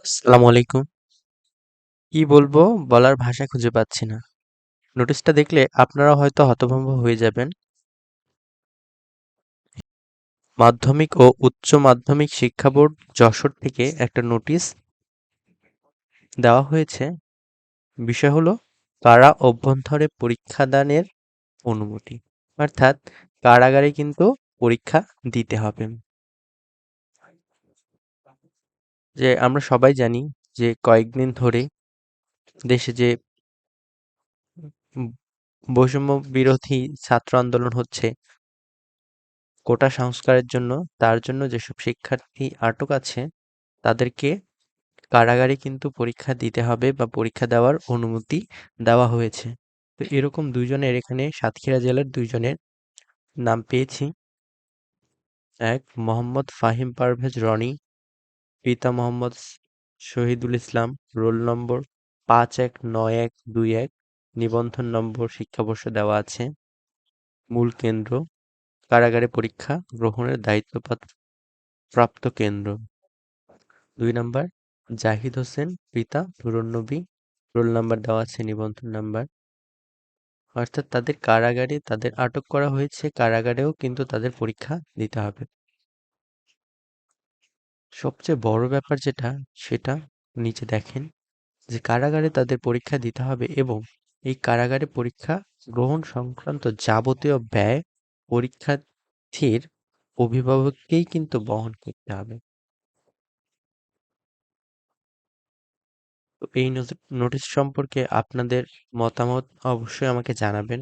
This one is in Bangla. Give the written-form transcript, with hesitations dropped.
আসসালামু আলাইকুম। কি বলবো বলার ভাষা খুঁজে পাচ্ছি না। নোটিশটা দেখলে আপনারা হয়তো হতভম্ব হয়ে যাবেন। মাধ্যমিক ও উচ্চ মাধ্যমিক শিক্ষা বোর্ড যশোর থেকে একটা নোটিশ দেওয়া হয়েছে। বিষয় হলো কারা অভ্যন্তরে পরীক্ষাদানের অনুমতি। অর্থাৎ কারাগারে কিন্তু পরীক্ষা দিতে হবে। যে আমরা সবাই জানি যে কয়েকদিন ধরে দেশে যে উম বৈষম্য বিরোধী ছাত্র আন্দোলন হচ্ছে কোটা সংস্কারের জন্য, তার জন্য যেসব শিক্ষার্থী আটক আছে তাদেরকে কারাগারে কিন্তু পরীক্ষা দিতে হবে বা পরীক্ষা দেওয়ার অনুমতি দেওয়া হয়েছে। তো এরকম দুইজনের এখানে সাতক্ষীরা জেলার দুইজনের নাম পেয়েছি। এক মোহাম্মদ ফাহিম পারভেজ রনি, পিতা মোহাম্মদ শহীদুল ইসলাম, রোল নম্বর ৫১৯১২১, নিবন্ধন নম্বর শিক্ষাবর্ষ দেওয়া আছে। মূল কেন্দ্র কারাগারে পরীক্ষা গ্রহণের দায়িত্বপ্রাপ্ত কেন্দ্র। ২ নাম্বার জাহিদ হোসেন, পিতা নুরুন্নবী, রোল নাম্বার দেওয়া আছে, নিবন্ধন নাম্বার। অর্থাৎ তাদের কারাগারে তাদের আটক করা হয়েছে, কারাগারেও কিন্তু তাদের পরীক্ষা দিতে হবে। সবচেয়ে বড় ব্যাপার যেটা সেটা নিচে দেখেন যে কারাগারে তাদের পরীক্ষা দিতে হবে এবং এই কারাগারে পরীক্ষা গ্রহণ সংক্রান্ত যাবতীয় ব্যয় পরীক্ষার্থীর অভিভাবককেই কিন্তু বহন করতে হবে। তো এই নোটিশ সম্পর্কে আপনাদের মতামত অবশ্যই আমাকে জানাবেন।